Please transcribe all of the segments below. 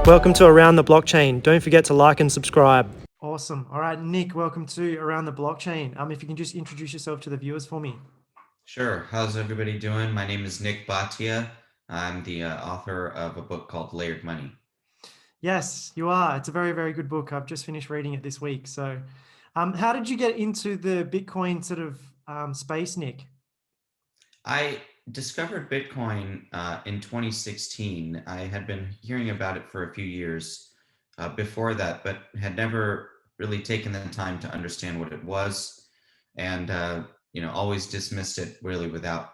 Welcome to Around the Blockchain. Don't forget to like and subscribe. Awesome. All right, Nick, welcome to Around the Blockchain. If you can just introduce yourself to the viewers for me. Sure. How's everybody doing? My name is Nik Bhatia. I'm the author of a book called Layered Money. Yes, you are. It's a very, very good book. I've just finished reading it this week. So, how did you get into the Bitcoin sort of space, Nick? I discovered Bitcoin in 2016. I had been hearing about it for a few years before that, but had never really taken the time to understand what it was, and always dismissed it really without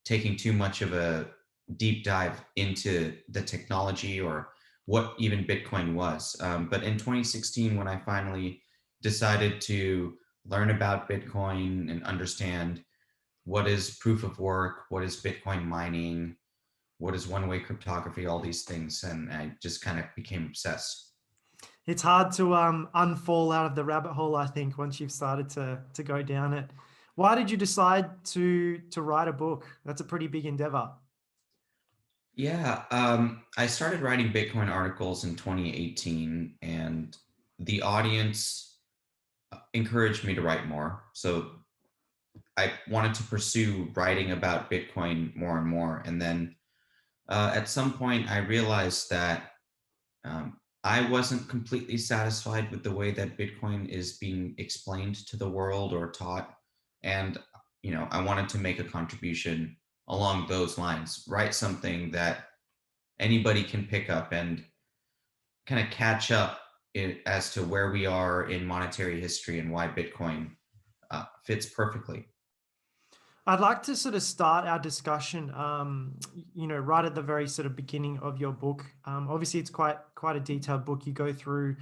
taking too much of a deep dive into the technology or what even Bitcoin was. But in 2016, when I finally decided to learn about Bitcoin and understand what is proof of work, what is Bitcoin mining, what is one-way cryptography, all these things, and I just kind of became obsessed. It's hard to unfall out of the rabbit hole, I think, once you've started to go down it. Why did you decide to write a book? That's a pretty big endeavor. Yeah, I started writing Bitcoin articles in 2018, and the audience encouraged me to write more. So I wanted to pursue writing about Bitcoin more and more. And then at some point, I realized that I wasn't completely satisfied with the way that Bitcoin is being explained to the world or taught. And, I wanted to make a contribution along those lines, write something that anybody can pick up and kind of catch up as to where we are in monetary history and why Bitcoin fits perfectly. I'd like to sort of start our discussion, right at the very sort of beginning of your book. Obviously, it's quite a detailed book. You go through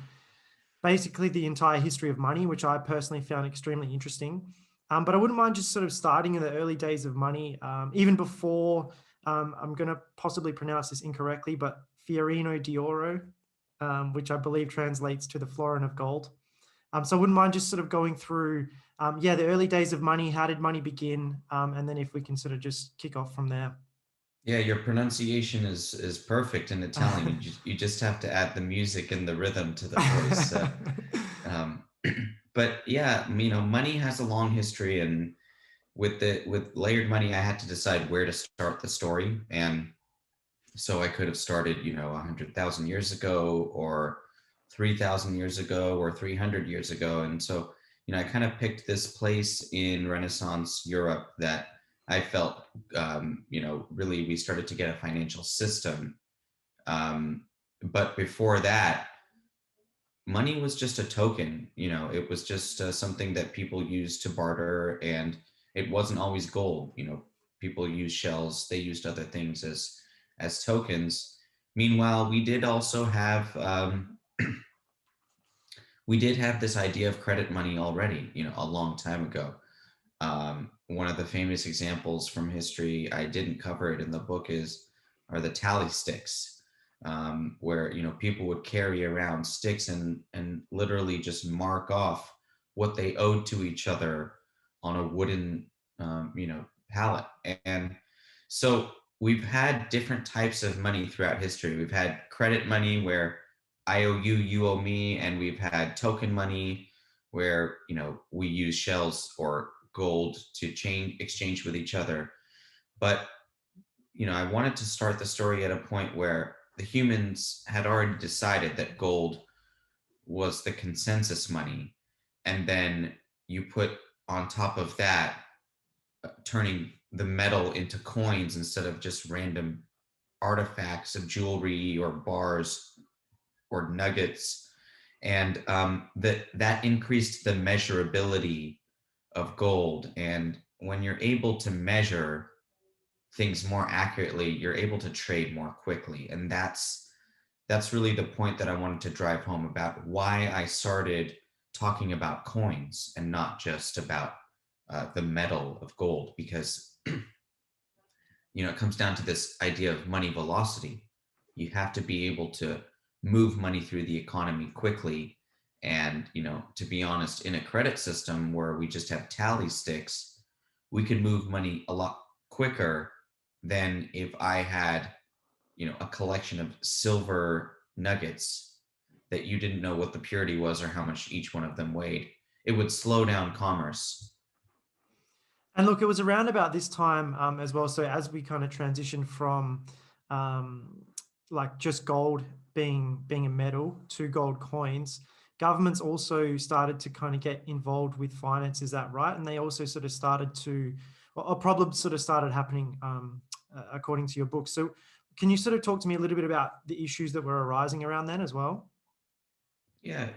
basically the entire history of money, which I personally found extremely interesting. But I wouldn't mind just sort of starting in the early days of money, even before, I'm going to possibly pronounce this incorrectly, but Fiorino di Oro, which I believe translates to the florin of gold. So I wouldn't mind just sort of going through, the early days of money. How did money begin? And then if we can sort of just kick off from there. Yeah, your pronunciation is perfect in Italian. You just have to add the music and the rhythm to the voice. Um, but yeah, money has a long history, and with layered money, I had to decide where to start the story, and so I could have started, 100,000 years ago, or 3,000 years ago, or 300 years ago, and so I kind of picked this place in Renaissance Europe that I felt, really we started to get a financial system. But before that, money was just a token. It was just something that people used to barter, and it wasn't always gold. People used shells, they used other things as tokens. Meanwhile, we did have this idea of credit money already, a long time ago. One of the famous examples from history, I didn't cover it in the book, are the tally sticks, where people would carry around sticks and literally just mark off what they owed to each other on a wooden pallet. And so we've had different types of money throughout history. We've had credit money where I owe you, you owe me, and we've had token money where we use shells or gold to exchange with each other. But I wanted to start the story at a point where the humans had already decided that gold was the consensus money, and then you put on top of that turning the metal into coins instead of just random artifacts of jewelry or bars or nuggets, and that increased the measurability of gold. And when you're able to measure things more accurately, you're able to trade more quickly. And that's really the point that I wanted to drive home about why I started talking about coins and not just about the metal of gold, because it comes down to this idea of money velocity. You have to be able to move money through the economy quickly. And, to be honest, in a credit system where we just have tally sticks, we could move money a lot quicker than if I had, a collection of silver nuggets that you didn't know what the purity was or how much each one of them weighed. It would slow down commerce. And look, it was around about this time as well. So as we kind of transitioned from um, like just gold being a metal to gold coins, governments also started to kind of get involved with finance. Is that right? And they also sort of started to, or problems sort of started happening according to your book. So can you sort of talk to me a little bit about the issues that were arising around then as well? Yeah,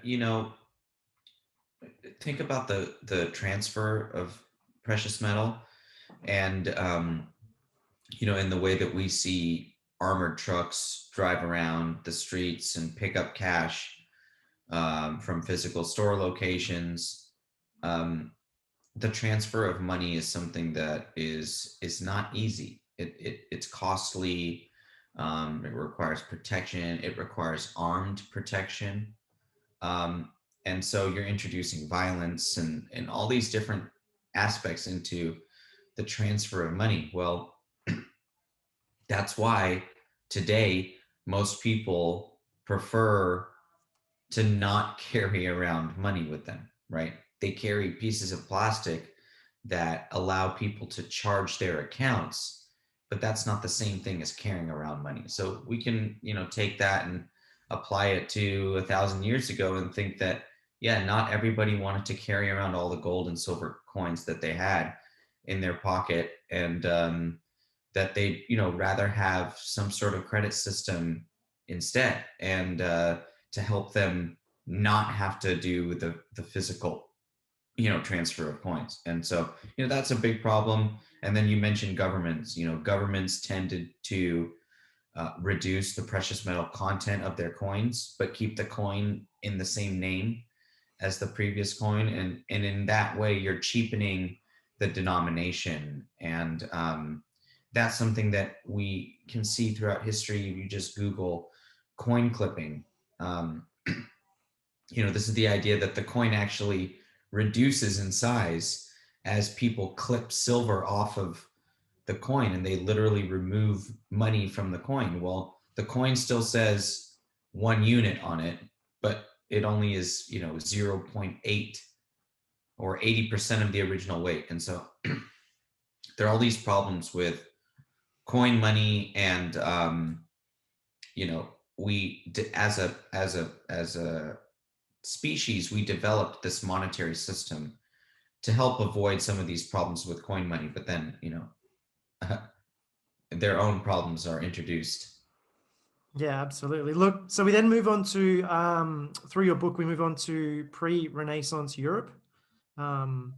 think about the transfer of precious metal, and in the way that we see armored trucks drive around the streets and pick up cash from physical store locations. The transfer of money is something that is not easy. It's costly. It requires protection. It requires armed protection. Um, and so you're introducing violence and all these different aspects into the transfer of money. Well, that's why today most people prefer to not carry around money with them, right? They carry pieces of plastic that allow people to charge their accounts, but that's not the same thing as carrying around money. So we can, take that and apply it to 1,000 years ago and think that, yeah, not everybody wanted to carry around all the gold and silver coins that they had in their pocket, and that they, rather have some sort of credit system instead, and to help them not have to do the physical, transfer of coins. And so, that's a big problem. And then you mentioned governments. Governments tended to reduce the precious metal content of their coins, but keep the coin in the same name as the previous coin, and in that way, you're cheapening the denomination. And that's something that we can see throughout history. If you just Google coin clipping, this is the idea that the coin actually reduces in size as people clip silver off of the coin, and they literally remove money from the coin. Well, the coin still says 1 unit on it, but it only is, 0.8 or 80% of the original weight. And so there are all these problems with coin money, and we as a species, we developed this monetary system to help avoid some of these problems with coin money, but then their own problems are introduced. Yeah, absolutely. Look, so we then move on to through your book, we move on to pre-Renaissance Europe, um,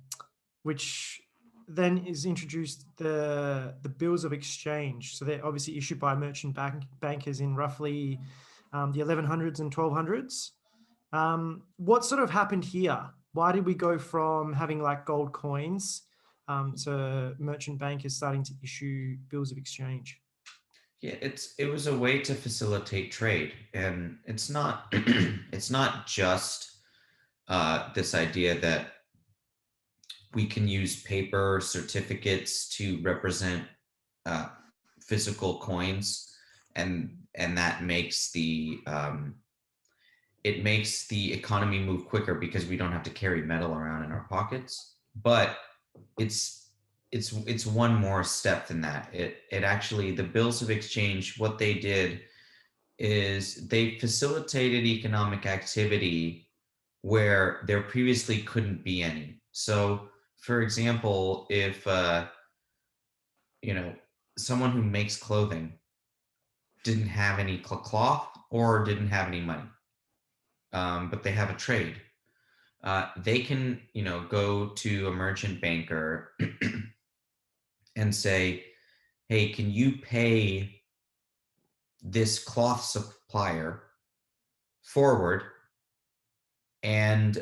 which then is introduced the bills of exchange. So they're obviously issued by merchant bankers in roughly the 1100s and 1200s. What sort of happened here? Why did we go from having like gold coins to merchant bankers starting to issue bills of exchange? Yeah, it was a way to facilitate trade, and it's not it's not just this idea that we can use paper certificates to represent uh, physical coins, and that makes it makes the economy move quicker because we don't have to carry metal around in our pockets. But it's it's one more step than that. It actually, the bills of exchange, what they did is they facilitated economic activity where there previously couldn't be any. So, for example, if you know someone who makes clothing didn't have any cloth or didn't have any money, but they have a trade, they can go to a merchant banker and say, "Hey, can you pay this cloth supplier forward, and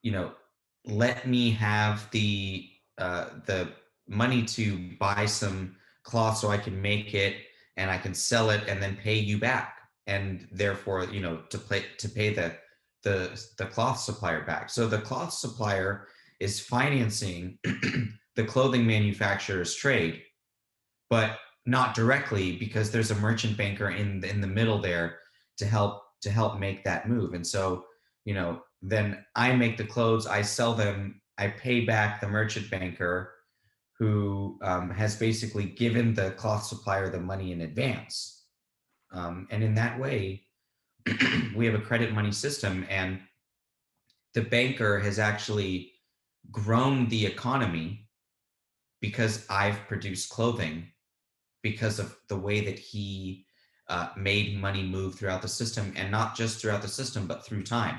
you know let me have the money to buy some cloth so I can make it and I can sell it and then pay you back, and therefore to pay the cloth supplier back." So the cloth supplier is financing the clothing manufacturer's trade, but not directly, because there's a merchant banker in the middle there to help make that move. And so, then I make the clothes, I sell them, I pay back the merchant banker who has basically given the cloth supplier the money in advance. And in that way, we have a credit money system, and the banker has actually grown the economy because I've produced clothing, because of the way that he made money move throughout the system, and not just throughout the system, but through time,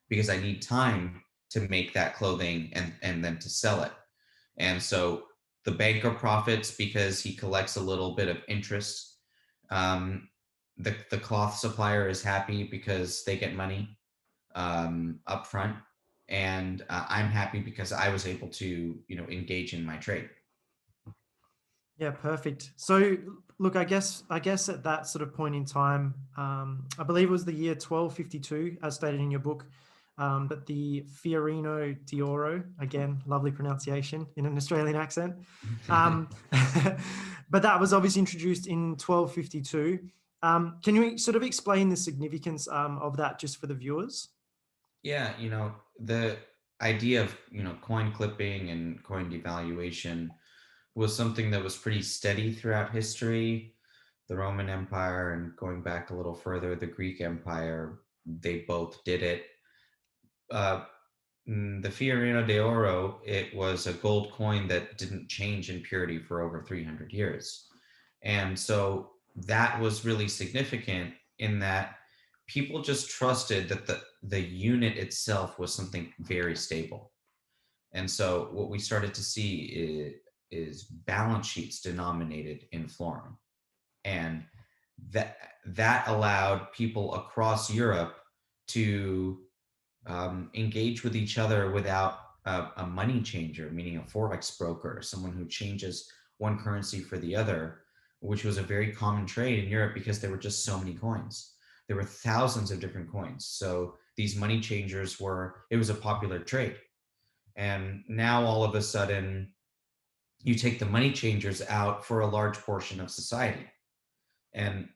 because I need time to make that clothing and then to sell it. And so the banker profits because he collects a little bit of interest. The cloth supplier is happy because they get money up front. And I'm happy because I was able to, engage in my trade. Yeah, perfect. So look, I guess at that sort of point in time, I believe it was the year 1252, as stated in your book, that the Fiorino di Oro, again, lovely pronunciation in an Australian accent, but that was obviously introduced in 1252. Can you sort of explain the significance of that just for the viewers? Yeah, the idea of, coin clipping and coin devaluation was something that was pretty steady throughout history. The Roman Empire, and going back a little further, the Greek Empire, they both did it. Uh, the Fiorino di Oro, it was a gold coin that didn't change in purity for over 300 years. And so that was really significant in that people just trusted that the unit itself was something very stable. And so what we started to see is balance sheets denominated in florin. And that allowed people across Europe to engage with each other without a money changer, meaning a forex broker, someone who changes one currency for the other, which was a very common trade in Europe because there were just so many coins. There were thousands of different coins. So these money changers it was a popular trade. And now all of a sudden, you take the money changers out for a large portion of society. And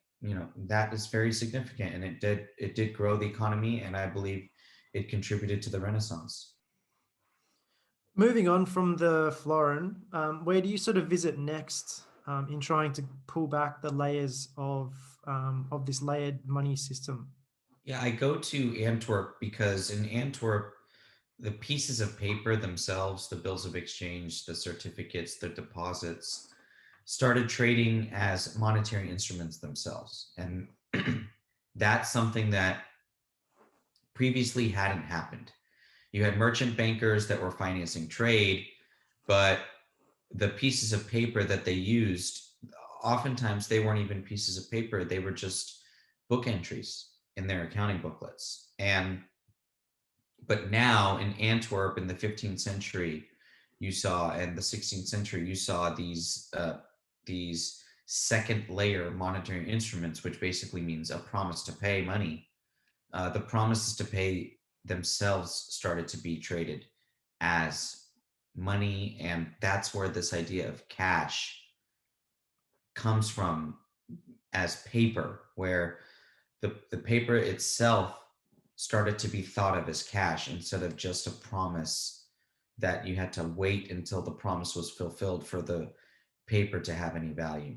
that is very significant, and it did grow the economy, and I believe it contributed to the Renaissance. Moving on from the florin, where do you sort of visit next in trying to pull back the layers of this layered money system? Yeah, I go to Antwerp because in Antwerp, the pieces of paper themselves, the bills of exchange, the certificates, the deposits, started trading as monetary instruments themselves. And that's something that previously hadn't happened. You had merchant bankers that were financing trade, but the pieces of paper that they used, oftentimes they weren't even pieces of paper. They were just book entries in their accounting booklets. But now in Antwerp in the 15th century, you saw, and the 16th century, you saw these second layer monetary instruments, which basically means a promise to pay money. The promises to pay themselves started to be traded as money, and that's where this idea of cash comes from, as paper, where the paper itself started to be thought of as cash instead of just a promise that you had to wait until the promise was fulfilled for the paper to have any value.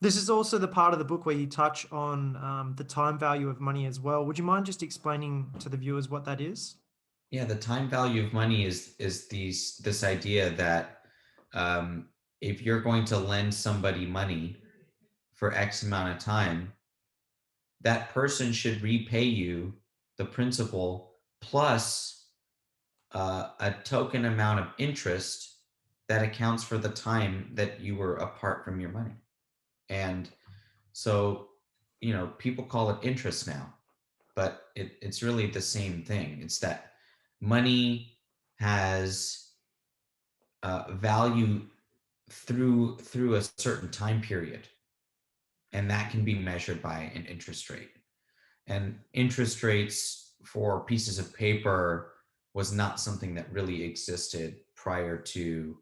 This is also the part of the book where you touch on the time value of money as well. Would you mind just explaining to the viewers what that is? Yeah, the time value of money is this idea that if you're going to lend somebody money for X amount of time, that person should repay you the principal plus a token amount of interest that accounts for the time that you were apart from your money. And so, people call it interest now, but it's really the same thing. It's that money has value through a certain time period, and that can be measured by an interest rate. And interest rates for pieces of paper was not something that really existed prior to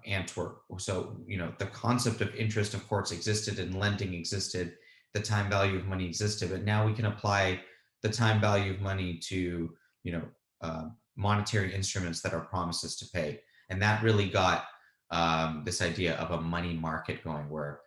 Antwerp. So, the concept of interest, of course, existed and lending existed, the time value of money existed, but now we can apply the time value of money to, monetary instruments that are promises to pay. And that really got this idea of a money market going where,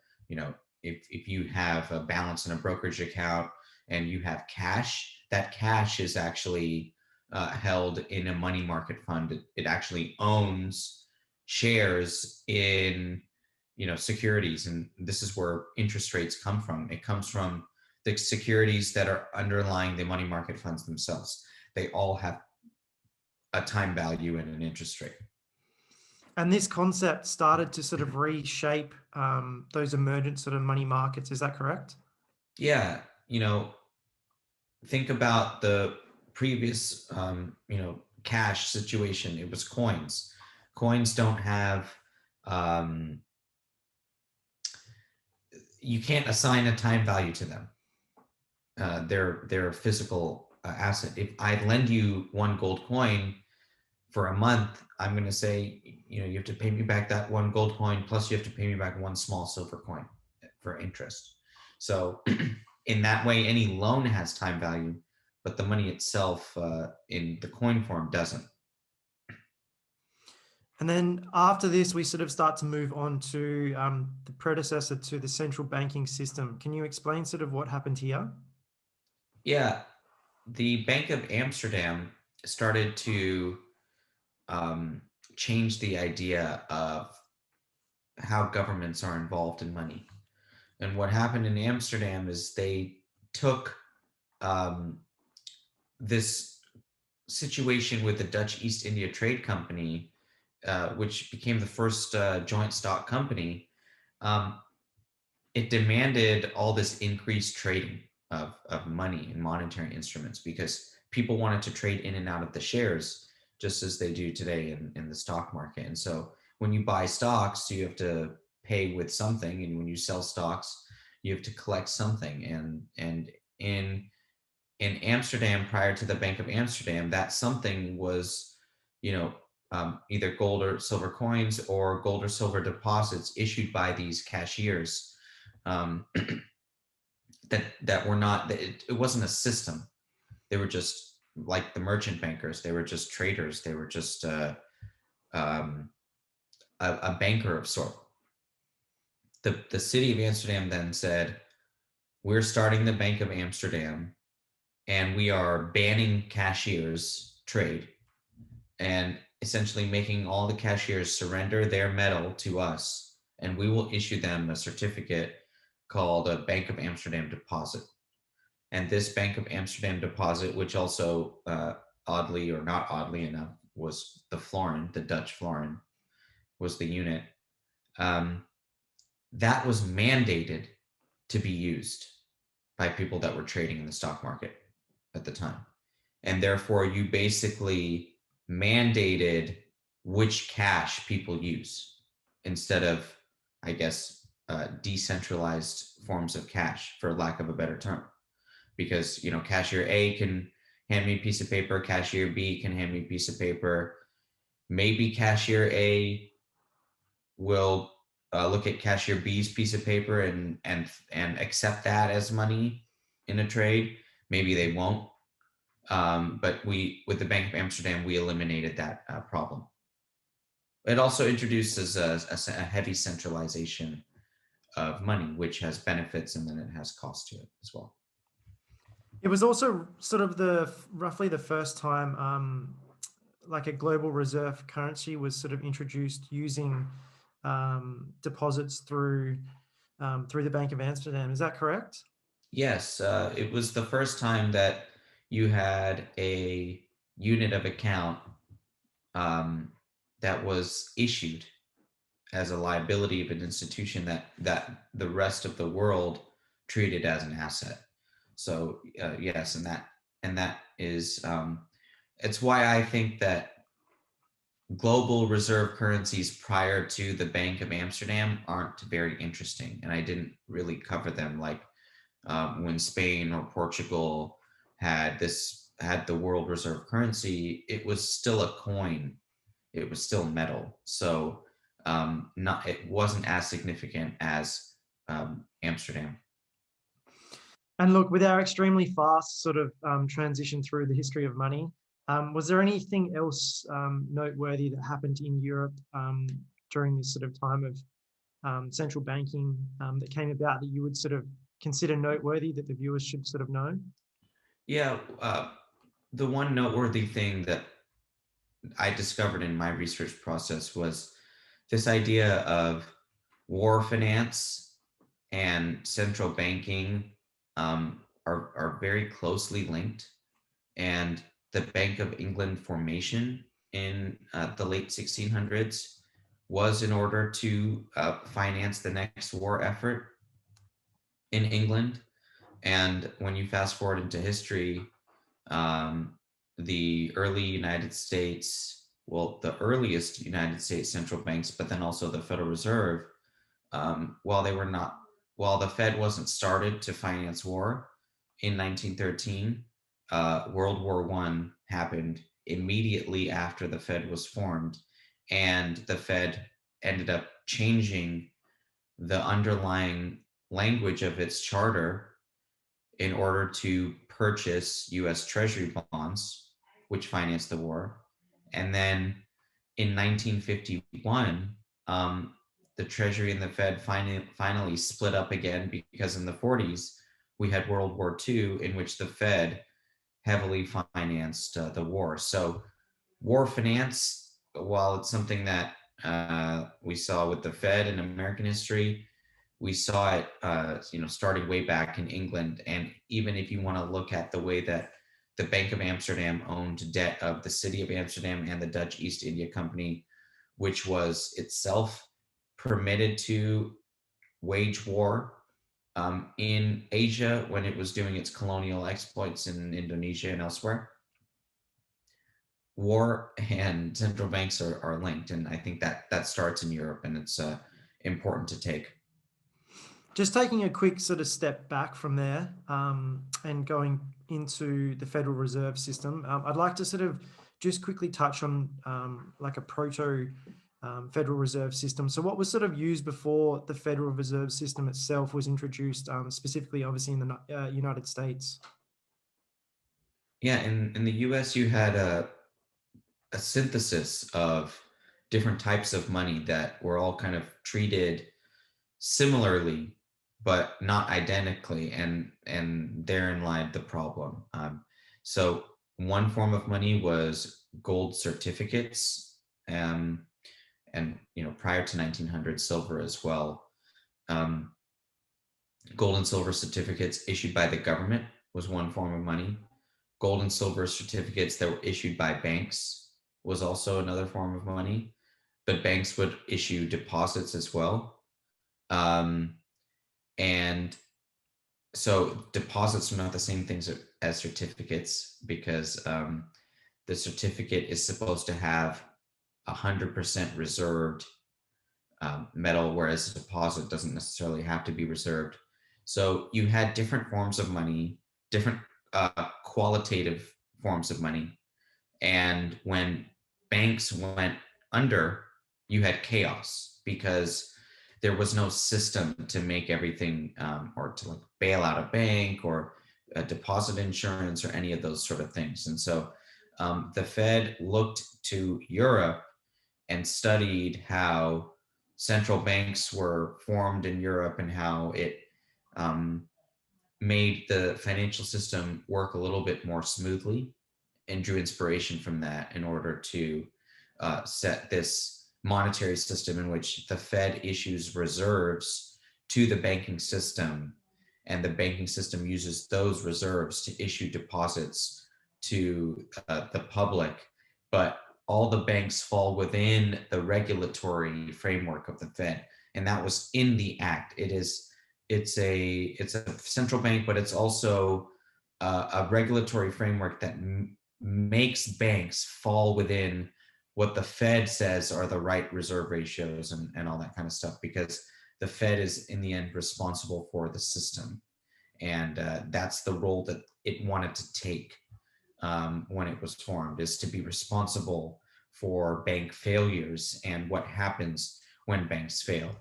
if you have a balance in a brokerage account and you have cash, that cash is actually held in a money market fund. It actually owns shares in securities, and this is where interest rates come from. It comes from the securities that are underlying the money market funds themselves. They all have a time value and an interest rate. And this concept started to sort of reshape those emergent sort of money markets. Is that correct? Yeah, think about the previous cash situation. It was coins. Coins don't have you can't assign a time value to them. They're a physical asset. If I lend you one gold coin for a month, I'm going to say, you have to pay me back that one gold coin, plus you have to pay me back one small silver coin for interest. So in that way, any loan has time value, but the money itself in the coin form doesn't. And then after this, we sort of start to move on to the predecessor to the central banking system. Can you explain sort of what happened here? Yeah, the Bank of Amsterdam started to change the idea of how governments are involved in money. And what happened in Amsterdam is they took this situation with the Dutch East India Trade Company, which became the first joint stock company. It demanded all this increased trading of money and monetary instruments because people wanted to trade in and out of the shares just as they do today in the stock market. And so when you buy stocks, you have to pay with something, and when you sell stocks, you have to collect something. And in Amsterdam, prior to the Bank of Amsterdam, that something was, either gold or silver coins or gold or silver deposits issued by these cashiers that were not. It wasn't a system. They were just like the merchant bankers. They were just traders. They were just a banker of sort. The city of Amsterdam then said, "We're starting the Bank of Amsterdam, and we are banning cashiers trade, and essentially making all the cashiers surrender their metal to us, and we will issue them a certificate called a Bank of Amsterdam deposit." And this Bank of Amsterdam deposit, which also oddly or not oddly enough was the florin, the Dutch florin was the unit, that was mandated to be used by people that were trading in the stock market at the time. And therefore you basically mandated which cash people use instead of, I guess, decentralized forms of cash, for lack of a better term. Because, cashier A can hand me a piece of paper, cashier B can hand me a piece of paper. Maybe cashier A will look at cashier B's piece of paper and accept that as money in a trade. Maybe they won't. But with the Bank of Amsterdam, we eliminated that problem. It also introduces a heavy centralization of money, which has benefits and then it has cost to it as well. It was also sort of roughly the first time like a global reserve currency was sort of introduced using deposits through the Bank of Amsterdam. Is that correct? Yes, it was the first time that you had a unit of account that was issued as a liability of an institution that the rest of the world treated as an asset. So yes, and that is it's why I think that global reserve currencies prior to the Bank of Amsterdam aren't very interesting, and I didn't really cover them. Like when Spain or Portugal had the world reserve currency, it was still a coin, it was still metal. So it wasn't as significant as Amsterdam. And look, with our extremely fast sort of transition through the history of money, was there anything else noteworthy that happened in Europe during this sort of time of central banking that came about that you would sort of consider noteworthy that the viewers should sort of know? Yeah, the one noteworthy thing that I discovered in my research process was this idea of war finance and central banking are very closely linked. And the Bank of England formation in the late 1600s was in order to finance the next war effort in England. And when you fast forward into history, um, the early United States, well, the earliest United States central banks, but then also the Federal Reserve, while they were not, while the Fed wasn't started to finance war in 1913, World War One happened immediately after the Fed was formed, and the Fed ended up changing the underlying language of its charter in order to purchase US Treasury bonds, which financed the war. And then in 1951, the Treasury and the Fed finally split up again because in the 40s, we had World War II, in which the Fed heavily financed the war. So, war finance, while it's something that we saw with the Fed in American history, we saw it, starting way back in England. And even if you want to look at the way that the Bank of Amsterdam owned debt of the city of Amsterdam and the Dutch East India Company, which was itself permitted to wage war in Asia when it was doing its colonial exploits in Indonesia and elsewhere. War and central banks are linked, and I think that starts in Europe, and it's important to take. Just taking a quick sort of step back from there and going into the Federal Reserve System, I'd like to sort of just quickly touch on like a proto Federal Reserve System. So what was sort of used before the Federal Reserve System itself was introduced, specifically obviously in the United States? Yeah, in the US, you had a synthesis of different types of money that were all kind of treated similarly but not identically, and therein lied the problem. So one form of money was gold certificates, and prior to 1900, silver as well. um, Gold and silver certificates issued by the government was one form of money. Gold and silver certificates that were issued by banks was also another form of money, but banks would issue deposits as well. Um, and so deposits are not the same things as certificates, because the certificate is supposed to have 100% reserved metal, whereas a deposit doesn't necessarily have to be reserved. So you had different forms of money, different qualitative forms of money. And when banks went under, you had chaos because there was no system to make everything, or to like bail out a bank or deposit insurance or any of those sort of things. And so the Fed looked to Europe and studied how central banks were formed in Europe and how it um, made the financial system work a little bit more smoothly, and drew inspiration from that in order to set this monetary system in which the Fed issues reserves to the banking system, and the banking system uses those reserves to issue deposits to the public. But all the banks fall within the regulatory framework of the Fed, and that was in the act. It's a central bank, but it's also a regulatory framework that makes banks fall within what the Fed says are the right reserve ratios and all that kind of stuff, because the Fed is in the end responsible for the system. And that's the role that it wanted to take when it was formed, is to be responsible for bank failures and what happens when banks fail,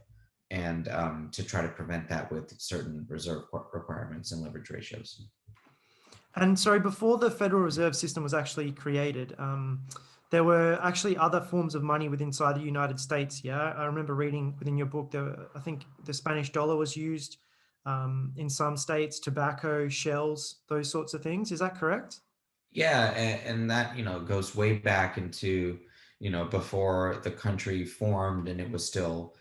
and to try to prevent that with certain reserve requirements and leverage ratios. And sorry, before the Federal Reserve System was actually created, there were actually other forms of money within inside the United States. Yeah, I remember reading within your book, I think the Spanish dollar was used in some states, tobacco, shells, those sorts of things. Is that correct? Yeah, and that, goes way back into, before the country formed, and it was still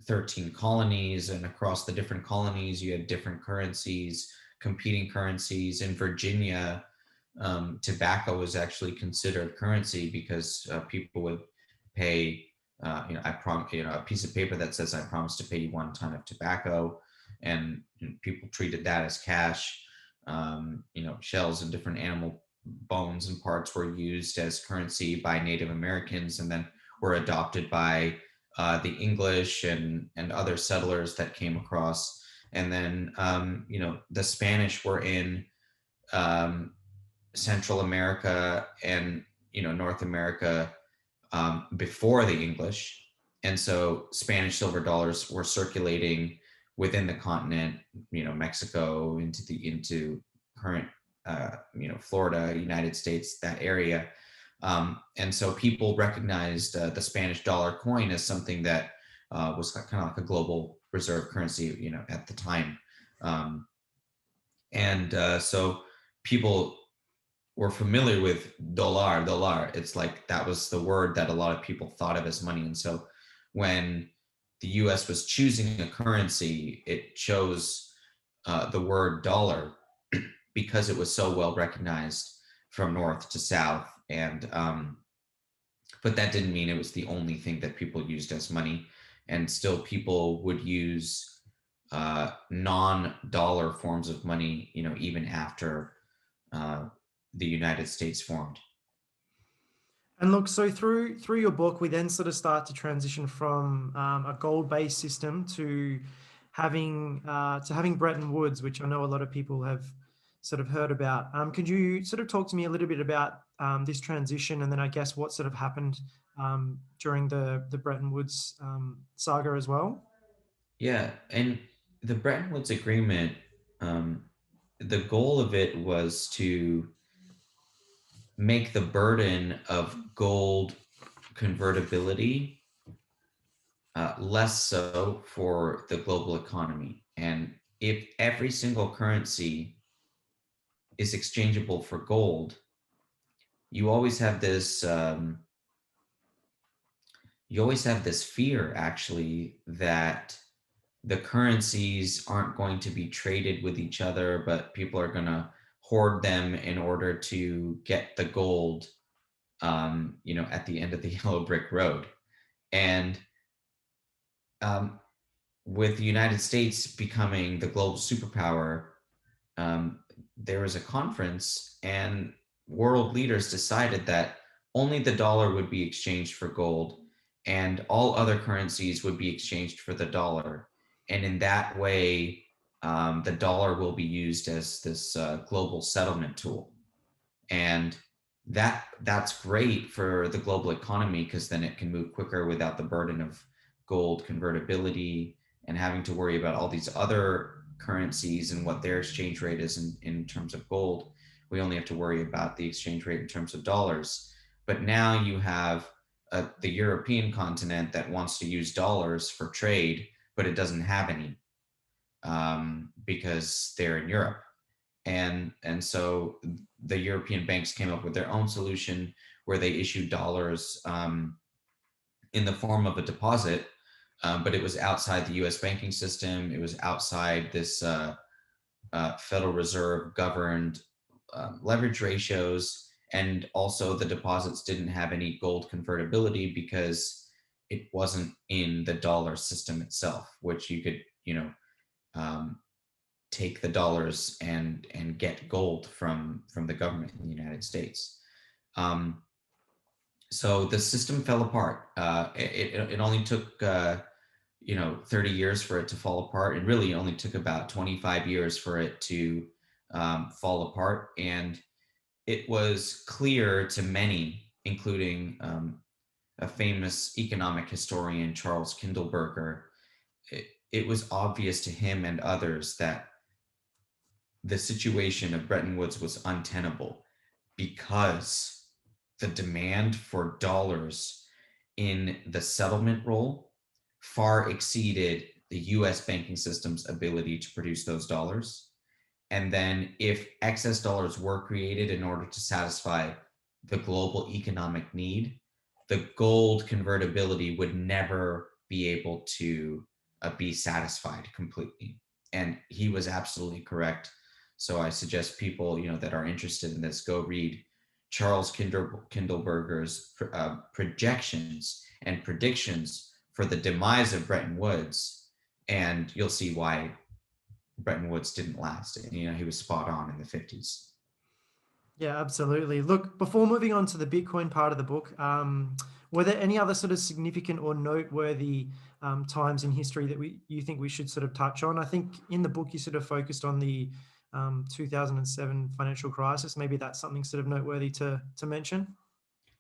13 colonies, and across the different colonies you had different currencies, competing currencies. In Virginia, tobacco was actually considered currency because people would pay, a piece of paper that says I promise to pay you 1 ton of tobacco, and people treated that as cash. Shells and different animal bones and parts were used as currency by Native Americans, and then were adopted by the English and other settlers that came across. And then, the Spanish were in Central America and, North America before the English. And so Spanish silver dollars were circulating within the continent, Mexico into current, Florida, United States, that area. And so people recognized the Spanish dollar coin as something that was kind of like a global reserve currency, at the time. So people were familiar with dollar. It's like that was the word that a lot of people thought of as money. And so when the US was choosing a currency, it chose the word dollar because it was so well recognized from north to south. And but that didn't mean it was the only thing that people used as money. And still people would use non-dollar forms of money, even after the United States formed. And look, so through your book, we then sort of start to transition from a gold-based system to having Bretton Woods, which I know a lot of people have sort of heard about. Could you sort of talk to me a little bit about this transition, and then I guess what sort of happened during the Bretton Woods saga as well? Yeah, and the Bretton Woods Agreement, the goal of it was to make the burden of gold convertibility less so for the global economy. And if every single currency is exchangeable for gold, you always have this fear, actually, that the currencies aren't going to be traded with each other, but people are going to hoard them in order to get the gold, at the end of the yellow brick road. And with the United States becoming the global superpower, there was a conference, and world leaders decided that only the dollar would be exchanged for gold, and all other currencies would be exchanged for the dollar. And in that way, the dollar will be used as this global settlement tool. And that's great for the global economy, because then it can move quicker without the burden of gold convertibility and having to worry about all these other currencies and what their exchange rate is in terms of gold. We only have to worry about the exchange rate in terms of dollars. But now you have the European continent that wants to use dollars for trade, but it doesn't have any because they're in Europe. And so the European banks came up with their own solution where they issued dollars in the form of a deposit, but it was outside the US banking system. It was outside this Federal Reserve governed leverage ratios. And also the deposits didn't have any gold convertibility because it wasn't in the dollar system itself, which you could, take the dollars and get gold from the government in the United States. So the system fell apart. It only took 30 years for it to fall apart. It really only took about 25 years for it to fall apart. And it was clear to many, including a famous economic historian, Charles Kindleberger, it was obvious to him and others that the situation of Bretton Woods was untenable because the demand for dollars in the settlement role far exceeded the US banking system's ability to produce those dollars. And then, if excess dollars were created in order to satisfy the global economic need, the gold convertibility would never be able to be satisfied completely. And he was absolutely correct. So I suggest people, that are interested in this, go read Charles Kindleberger's projections and predictions for the demise of Bretton Woods, and you'll see why Bretton Woods didn't last. And, he was spot on in the 50s. Yeah, absolutely. Look, before moving on to the Bitcoin part of the book, were there any other sort of significant or noteworthy times in history that you think we should sort of touch on? I think in the book you sort of focused on the 2007 financial crisis. Maybe that's something sort of noteworthy to mention.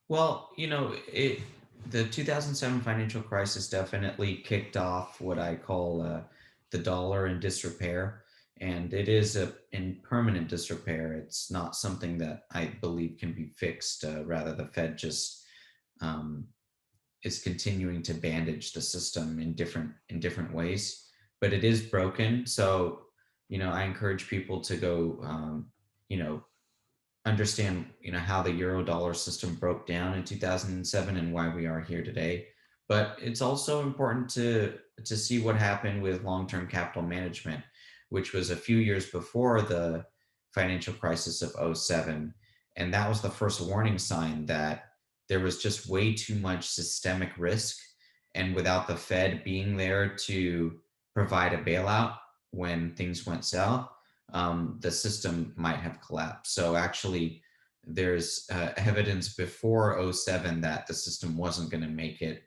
Well, the 2007 financial crisis definitely kicked off what I call the dollar in disrepair. And it is in permanent disrepair. It's not something that I believe can be fixed. Rather, the Fed just is continuing to bandage the system in different ways, but it is broken. So, I encourage people to go, understand, how the euro dollar system broke down in 2007 and why we are here today. But it's also important to see what happened with long-term capital management, which was a few years before the financial crisis of '07. And that was the first warning sign that there was just way too much systemic risk. And without the Fed being there to provide a bailout when things went south, the system might have collapsed. So actually, there's evidence before '07 that the system wasn't going to make it.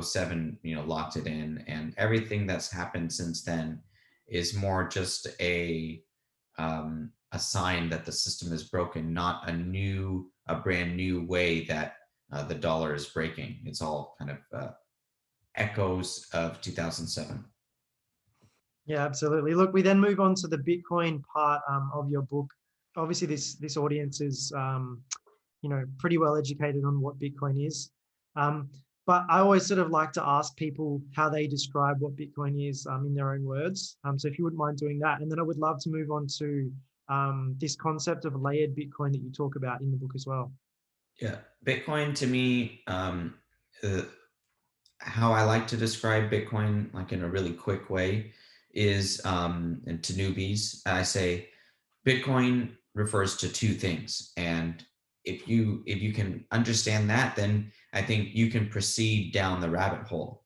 '07, locked it in, and everything that's happened since then is more just a sign that the system is broken, not a brand new way that the dollar is breaking. It's all kind of echoes of 2007. Yeah, absolutely. Look, we then move on to the Bitcoin part of your book. Obviously, this audience is, pretty well educated on what Bitcoin is. But I always sort of like to ask people how they describe what Bitcoin is in their own words. So if you wouldn't mind doing that. And then I would love to move on to this concept of layered Bitcoin that you talk about in the book as well. Yeah, Bitcoin to me, how I like to describe Bitcoin, like in a really quick way, is and to newbies, I say Bitcoin refers to two things, and if you can understand that, then I think you can proceed down the rabbit hole.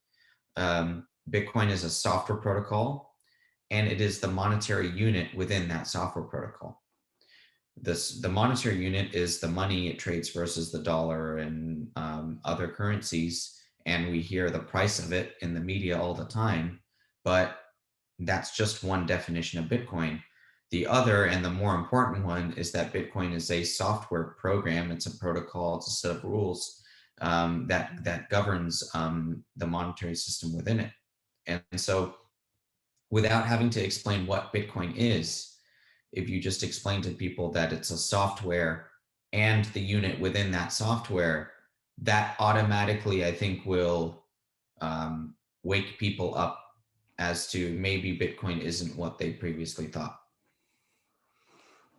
Bitcoin is a software protocol, and it is the monetary unit within that software protocol. The monetary unit is the money it trades versus the dollar and other currencies, and we hear the price of it in the media all the time, but that's just one definition of Bitcoin. The other and the more important one is that Bitcoin is a software program. It's a protocol. It's a set of rules that governs the monetary system within it. And so, without having to explain what Bitcoin is, if you just explain to people that it's a software and the unit within that software, that automatically, I think, will wake people up as to maybe Bitcoin isn't what they previously thought.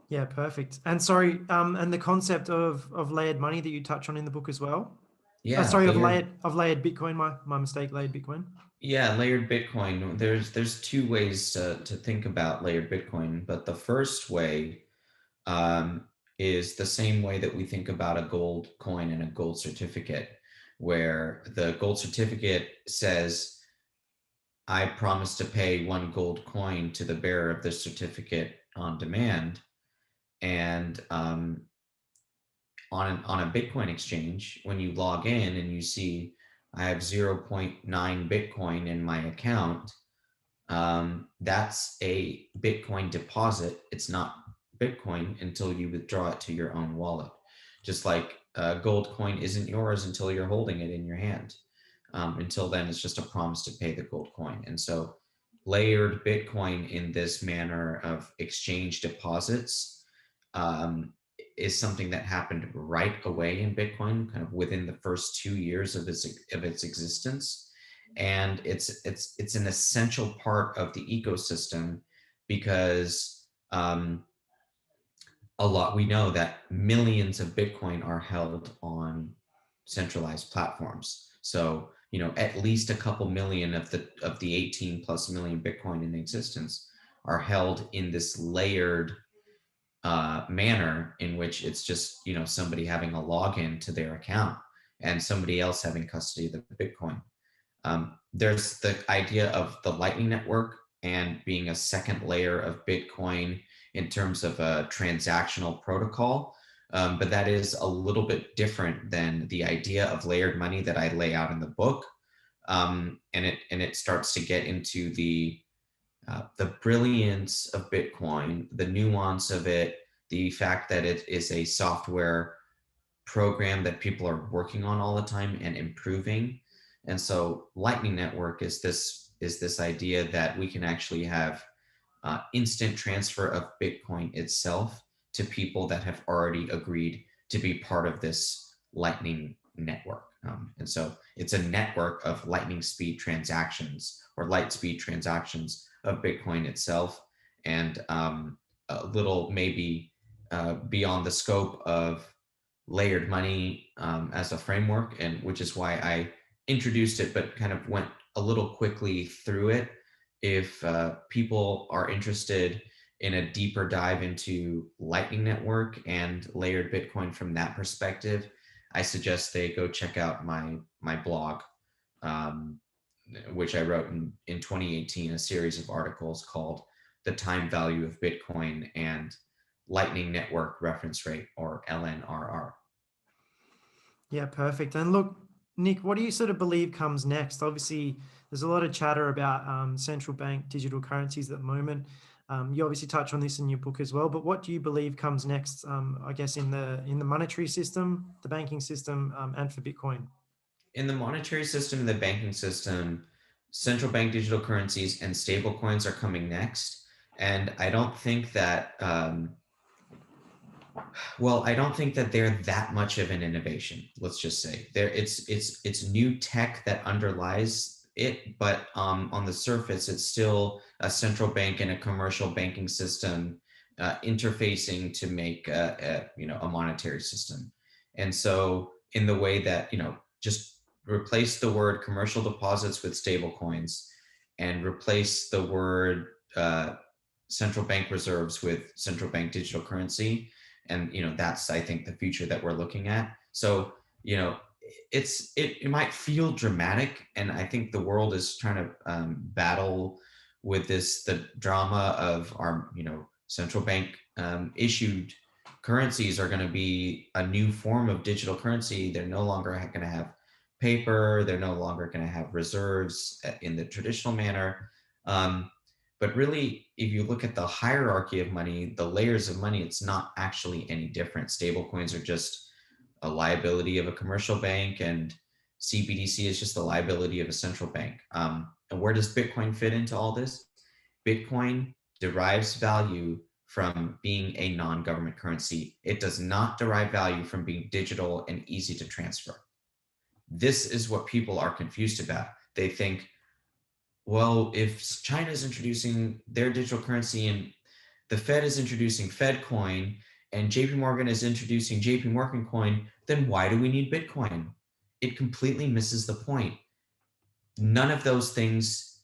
Yeah, perfect. And sorry, and the concept of layered money that you touch on in the book as well. Yeah, Sorry, of layered Bitcoin. My mistake. Layered Bitcoin. Yeah, layered Bitcoin. There's two ways to think about layered Bitcoin, but the first way is the same way that we think about a gold coin and a gold certificate, where the gold certificate says, I promise to pay one gold coin to the bearer of the certificate on demand. And on a Bitcoin exchange, when you log in and you see I have 0.9 Bitcoin in my account, that's a Bitcoin deposit. It's not Bitcoin until you withdraw it to your own wallet. Just like gold coin isn't yours until you're holding it in your hand. Until then, it's just a promise to pay the gold coin. And so layered Bitcoin in this manner of exchange deposits is something that happened right away in Bitcoin, kind of within the first 2 years of its existence. And it's an essential part of the ecosystem because we know that millions of Bitcoin are held on centralized platforms. So, at least a couple million of the 18 plus million Bitcoin in existence are held in this layered manner in which it's just, somebody having a login to their account and somebody else having custody of the Bitcoin. There's the idea of the Lightning Network and being a second layer of Bitcoin in terms of a transactional protocol. But that is a little bit different than the idea of layered money that I lay out in the book. And it starts to get into the brilliance of Bitcoin, the nuance of it, the fact that it is a software program that people are working on all the time and improving. And so Lightning Network is this idea that we can actually have instant transfer of Bitcoin itself to people that have already agreed to be part of this Lightning Network. And so it's a network of lightning speed transactions or light speed transactions of Bitcoin itself, and a little maybe beyond the scope of layered money as a framework, and which is why I introduced it, but kind of went a little quickly through it. If people are interested in a deeper dive into Lightning Network and layered Bitcoin from that perspective, I suggest they go check out my blog, which I wrote in 2018, a series of articles called "The Time Value of Bitcoin and Lightning Network Reference Rate," or LNRR. Yeah, perfect. And look, Nik, what do you sort of believe comes next? Obviously, there's a lot of chatter about central bank digital currencies at the moment. You obviously touch on this in your book as well, but what do you believe comes next, I guess, in the monetary system, the banking system, and for Bitcoin? In the monetary system and the banking system, central bank digital currencies and stable coins are coming next. And I don't think that, I don't think that they're that much of an innovation. Let's just say it's new tech that underlies it, but on the surface, it's still a central bank and a commercial banking system interfacing to make a monetary system. And so, in the way that just replace the word commercial deposits with stable coins, and replace the word central bank reserves with central bank digital currency, and that's, I think, the future that we're looking at. So it might feel dramatic, and I think the world is trying to battle with the drama of our central bank issued currencies are going to be a new form of digital currency. They're no longer going to have paper. They're no longer going to have reserves in the traditional manner. But really, if you look at the hierarchy of money, the layers of money, it's not actually any different. Stable coins are just a liability of a commercial bank, and CBDC is just the liability of a central bank. And where does Bitcoin fit into all this? Bitcoin derives value from being a non-government currency. It does not derive value from being digital and easy to transfer. This is what people are confused about. They think, well, if China is introducing their digital currency and the Fed is introducing Fed coin and JP Morgan is introducing JP Morgan coin, then why do we need Bitcoin? It completely misses the point. None of those things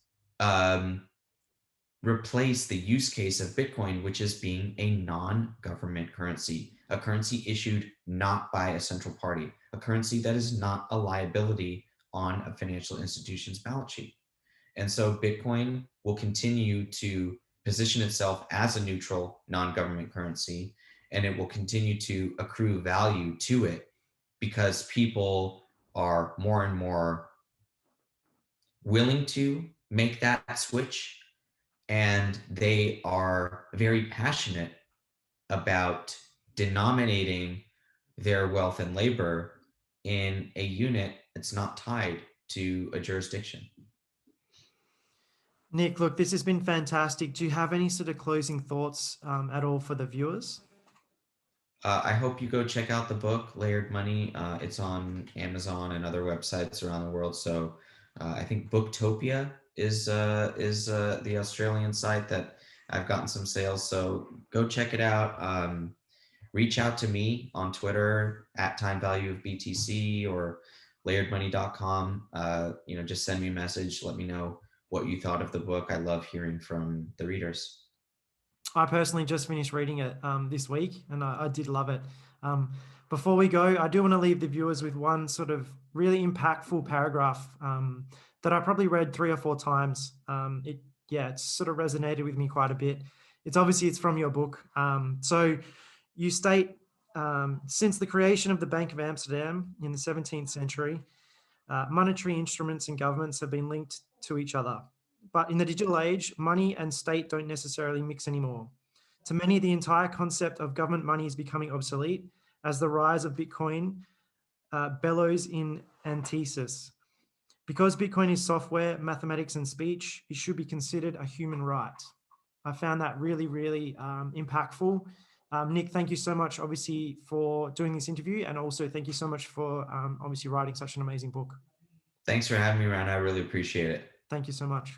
replace the use case of Bitcoin, which is being a non-government currency, a currency issued not by a central party, a currency that is not a liability on a financial institution's balance sheet. And so Bitcoin will continue to position itself as a neutral non-government currency, and it will continue to accrue value to it because people are more and more willing to make that switch, and they are very passionate about denominating their wealth and labor in a unit that's not tied to a jurisdiction. Nik, look, this has been fantastic. Do you have any sort of closing thoughts at all for the viewers? I hope you go check out the book, Layered Money. It's on Amazon and other websites around the world. So I think Booktopia is the Australian site that I've gotten some sales. So go check it out. Reach out to me on Twitter at Time Value of BTC or layeredmoney.com. Just send me a message. Let me know what you thought of the book. I love hearing from the readers. I personally just finished reading it this week, and I did love it. Before we go, I do want to leave the viewers with one sort of really impactful paragraph that I probably read 3 or 4 times. It's sort of resonated with me quite a bit. It's from your book. So you state, since the creation of the Bank of Amsterdam in the 17th century, monetary instruments and governments have been linked to each other. But in the digital age, money and state don't necessarily mix anymore. To many, the entire concept of government money is becoming obsolete as the rise of Bitcoin bellows in antithesis. Because Bitcoin is software, mathematics, and speech, it should be considered a human right. I found that really, really impactful. Nik, thank you so much, obviously, for doing this interview. And also thank you so much for obviously writing such an amazing book. Thanks for having me, Ryan. I really appreciate it. Thank you so much.